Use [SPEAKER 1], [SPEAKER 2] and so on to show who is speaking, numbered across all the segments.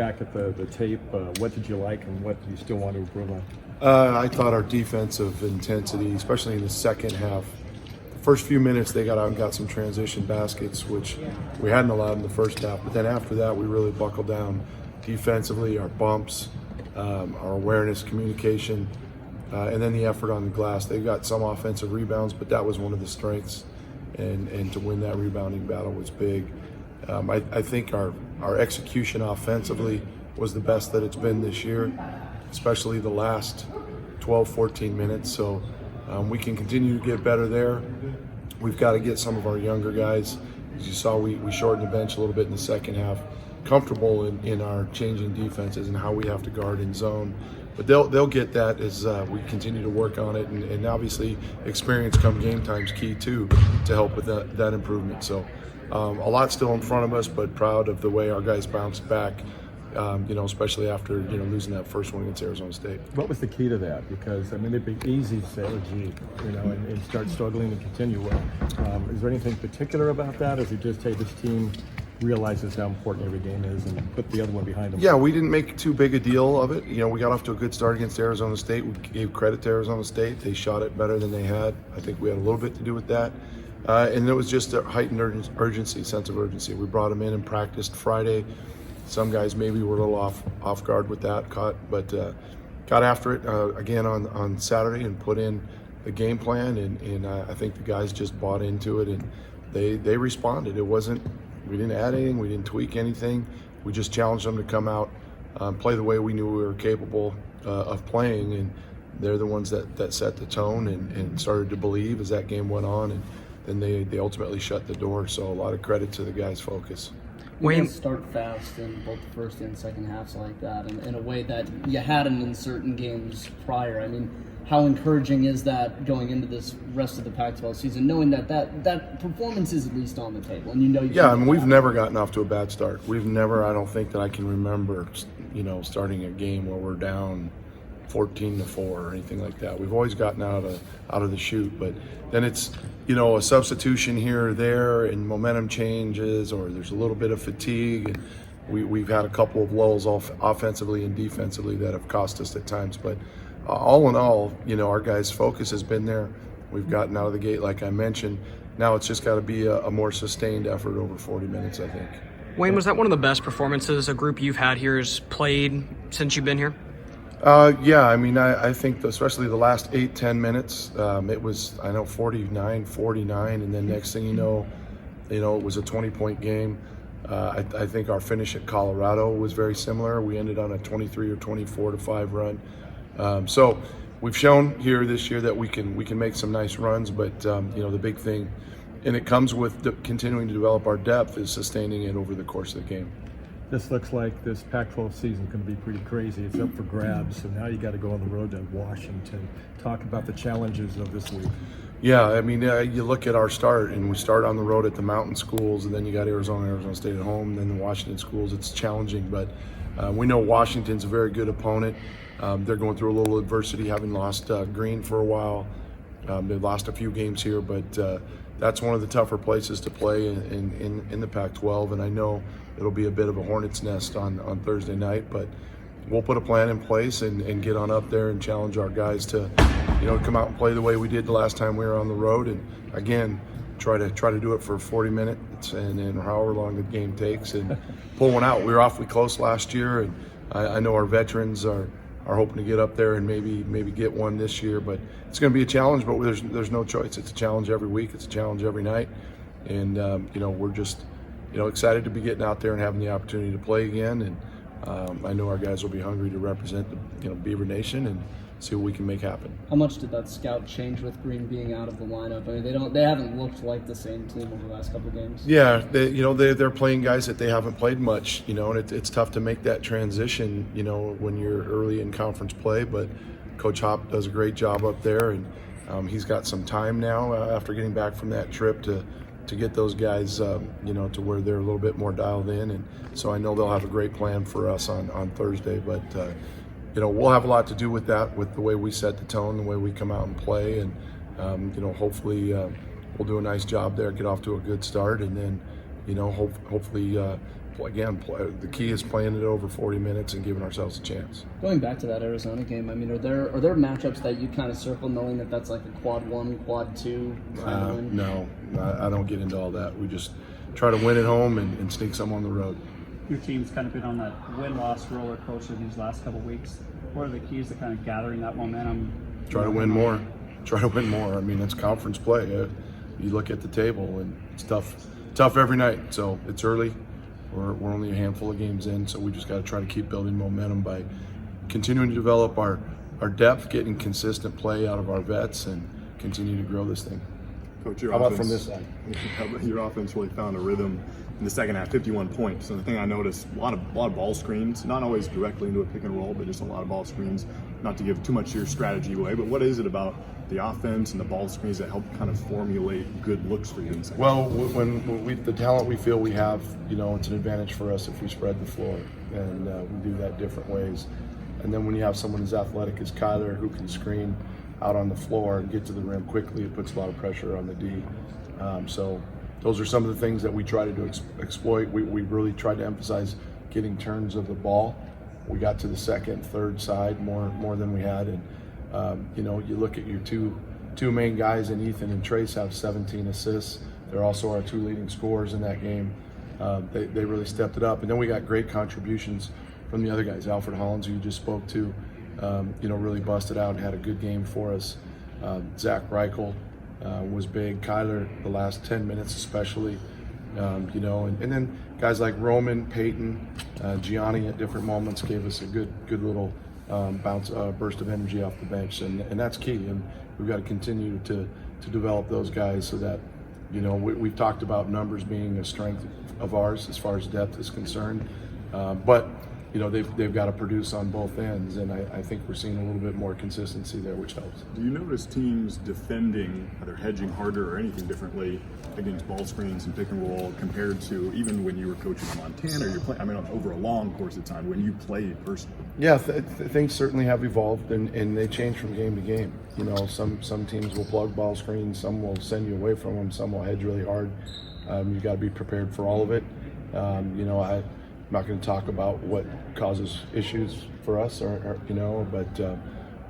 [SPEAKER 1] back at the tape, what did you like and what do you still want to improve on?
[SPEAKER 2] I thought our defensive intensity, especially in the second half, the first few minutes they got out and got some transition baskets, which we hadn't allowed in the first half. But then after that, we really buckled down defensively, our bumps, our awareness, communication, and then the effort on the glass. They got some offensive rebounds, but that was one of the strengths, and to win that rebounding battle was big. I think our execution offensively was the best that it's been this year, especially the last 12, 14 minutes. So we can continue to get better there. We've got to get some of our younger guys. As you saw, we shortened the bench a little bit in the second half, comfortable in our changing defenses and how we have to guard in zone. But they'll get that as we continue to work on it. And obviously experience come game time is key too to help with that improvement. So a lot still in front of us, but proud of the way our guys bounced back. Especially after losing that first one against Arizona State.
[SPEAKER 1] What was the key to that? Because I mean, it'd be easy to say, "Oh, gee," and start struggling and continue. Is there anything particular about that? Or is it just, hey, this team realizes how important every game is and put the other one behind them?
[SPEAKER 2] Yeah, we didn't make too big a deal of it. We got off to a good start against Arizona State. We gave credit to Arizona State. They shot it better than they had. I think we had a little bit to do with that. And it was just a heightened urgency, sense of urgency. We brought them in and practiced Friday. Some guys maybe were a little off guard with that, but got after it again on Saturday and put in the game plan, and I think the guys just bought into it and they responded. We didn't add anything, we didn't tweak anything. We just challenged them to come out, play the way we knew we were capable of playing, and they're the ones that set the tone and started to believe as that game went on, and then they ultimately shut the door. So a lot of credit to the guys' focus.
[SPEAKER 3] Wayne, start fast in both the first and second halves like that, and in a way that you hadn't in certain games prior. I mean, how encouraging is that going into this rest of the Pac-12 season, knowing that performance is at least on the table, and
[SPEAKER 2] we've never gotten off to a bad start. We've never, I don't think that I can remember, starting a game where we're down 14-4 or anything like that. We've always gotten out of the chute, but then it's a substitution here or there and momentum changes, or there's a little bit of fatigue, and we've had a couple of lulls offensively and defensively that have cost us at times. But all in all, our guys' focus has been there. We've gotten out of the gate like I mentioned. Now it's just got to be a more sustained effort over 40 minutes, I think.
[SPEAKER 4] Wayne, was that one of the best performances a group you've had here has played since you've been here?
[SPEAKER 2] Yeah, I mean, I think especially the last 8-10 minutes, it was, 49-49, and then next thing you know, it was a 20-point game. I think our finish at Colorado was very similar. We ended on a 23 or 24-5 run. So we've shown here this year that we can make some nice runs, but the big thing, and it comes with continuing to develop our depth, is sustaining it over the course of the game.
[SPEAKER 1] This looks like this Pac-12 season can be pretty crazy. It's up for grabs, so now you got to go on the road to Washington. Talk about the challenges of this week.
[SPEAKER 2] Yeah, I mean, you look at our start, and we start on the road at the mountain schools, and then you got Arizona State at home, and then the Washington schools. It's challenging, but we know Washington's a very good opponent. They're going through a little adversity, having lost Green for a while. They've lost a few games here, but that's one of the tougher places to play in the Pac-12, and I know it'll be a bit of a hornet's nest on Thursday night, but we'll put a plan in place and get on up there and challenge our guys to come out and play the way we did the last time we were on the road, and again try to do it for 40 minutes and however long the game takes, and pull one out. We were awfully close last year, and I know our veterans are hoping to get up there and maybe get one this year, but it's going to be a challenge, but there's no choice. It's a challenge every week, it's a challenge every night, and we're just excited to be getting out there and having the opportunity to play again, and I know our guys will be hungry to represent the Beaver Nation and see what we can make happen.
[SPEAKER 3] How much did that scout change with Green being out of the lineup? I mean, they haven't looked like the same team over the last couple of games.
[SPEAKER 2] Yeah, they're playing guys that they haven't played much, and it's tough to make that transition, when you're early in conference play. But Coach Hop does a great job up there, and he's got some time now after getting back from that trip to get those guys, to where they're a little bit more dialed in, and so I know they'll have a great plan for us on Thursday. But we'll have a lot to do with that, with the way we set the tone, the way we come out and play, and hopefully we'll do a nice job there, get off to a good start, and then hopefully the key is playing it over 40 minutes and giving ourselves a chance.
[SPEAKER 3] Going back to that Arizona game, I mean, are there matchups that you kind of circle knowing that that's like a quad 1, quad 2 kind of win?
[SPEAKER 2] No, I don't get into all that. We just try to win at home and sneak some on the road.
[SPEAKER 5] Your team's kind of been on that win-loss roller coaster these last couple of weeks. What are the keys to kind of gathering that momentum?
[SPEAKER 2] Try to win more. Try to win more. I mean, it's conference play. You look at the table, and it's tough every night. So it's early. We're only a handful of games in, so we just got to try to keep building momentum by continuing to develop our depth, getting consistent play out of our vets, and continue to grow this thing.
[SPEAKER 6] Coach, your
[SPEAKER 2] How about
[SPEAKER 6] offense,
[SPEAKER 2] from this side?
[SPEAKER 6] Your offense really found a rhythm in the second half, 51 points. And the thing I noticed, a lot of ball screens, not always directly into a pick and roll, but just a lot of ball screens. Not to give too much of your strategy away, but what is it about the offense and the ball screens that help kind of formulate good looks for you?
[SPEAKER 2] Well, when the talent we feel we have, it's an advantage for us if we spread the floor, and we do that different ways. And then when you have someone as athletic as Kyler who can screen out on the floor and get to the rim quickly, it puts a lot of pressure on the D. So those are some of the things that we try to exploit. We really tried to emphasize getting turns of the ball. We got to the second, third side more than we had, and you look at your two main guys, and Ethan and Trace have 17 assists. They're also our 2 leading scorers in that game. They really stepped it up, and then we got great contributions from the other guys. Alfred Hollins, who you just spoke to, really busted out and had a good game for us. Zach Reichel was big. Kyler, the last 10 minutes especially, and then guys like Roman, Peyton, Gianni at different moments gave us a good little burst of energy off the bench, and that's key. And we've got to continue to develop those guys so that, we've talked about numbers being a strength of ours as far as depth is concerned, but they've got to produce on both ends, and I think we're seeing a little bit more consistency there, which helps.
[SPEAKER 6] Do you notice teams defending, either hedging harder or anything differently against ball screens and pick and roll compared to even when you were coaching in Montana, or you're playing, over a long course of time when you played personally?
[SPEAKER 2] Yeah, things certainly have evolved, and they change from game to game. Some teams will plug ball screens, some will send you away from them, some will hedge really hard. You've got to be prepared for all of it. I'm not going to talk about what causes issues for us, but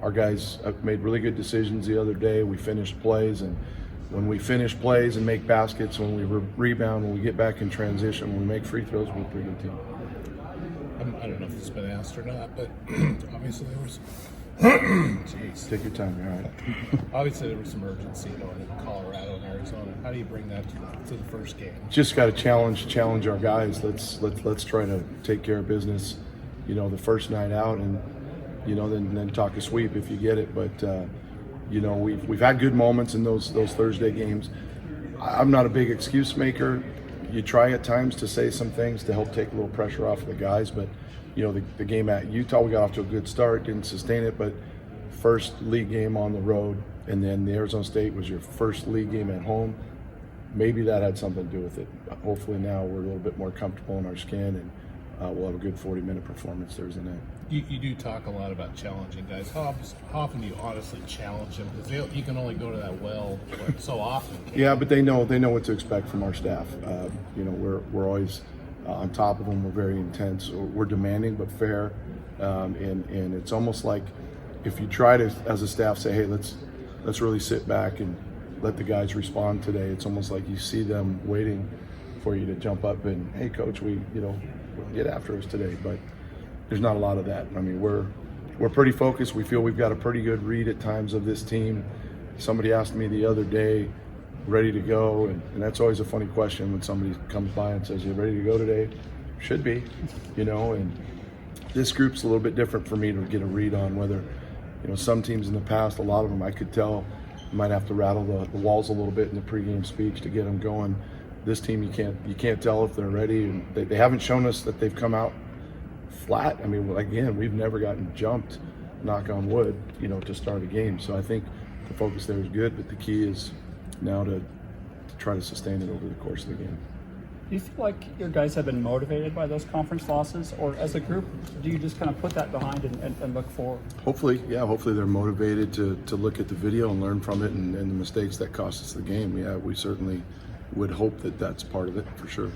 [SPEAKER 2] our guys made really good decisions the other day. We finished plays, and when we finish plays and make baskets, when we rebound, when we get back in transition, when we make free throws, we're a pretty good team.
[SPEAKER 7] I don't know if it's been asked or not, but obviously there was jeez.
[SPEAKER 2] Take your time, all right.
[SPEAKER 7] Obviously there was some urgency going to Colorado and Arizona. How do you bring that to the first game?
[SPEAKER 2] Just got to challenge our guys. Let's try to take care of business, the first night out, and then talk a sweep if you get it. But we've had good moments in those Thursday games. I'm not a big excuse maker. You try at times to say some things to help take a little pressure off of the guys, but the game at Utah, we got off to a good start, didn't sustain it, but first league game on the road, and then the Arizona State was your first league game at home. Maybe that had something to do with it. Hopefully now we're a little bit more comfortable in our skin, and we'll have a good 40-minute performance Thursday night.
[SPEAKER 7] You do talk a lot about challenging guys. How often do you honestly challenge them? Because you can only go to that well so often.
[SPEAKER 2] Yeah, but they know what to expect from our staff. We're always on top of them. We're very intense. We're demanding but fair, and it's almost like if you try to, as a staff, say, hey, let's really sit back and let the guys respond today. It's almost like you see them waiting for you to jump up and, hey, coach, we get after us today. But there's not a lot of that. I mean, we're pretty focused. We feel we've got a pretty good read at times of this team. Somebody asked me the other day, ready to go, and that's always a funny question when somebody comes by and says, you ready to go today? Should be, and this group's a little bit different for me to get a read on whether, some teams in the past, a lot of them I could tell you might have to rattle the walls a little bit in the pregame speech to get them going. This team, you can't tell if they're ready, and they haven't shown us that they've come out flat. I mean, again, we've never gotten jumped, knock on wood, to start a game. So I think the focus there is good, but the key is now to try to sustain it over the course of the game.
[SPEAKER 5] Do you feel like your guys have been motivated by those conference losses, or as a group, do you just kind of put that behind and look forward?
[SPEAKER 2] Hopefully they're motivated to look at the video and learn from it and the mistakes that cost us the game. Yeah, we certainly would hope that that's part of it for sure.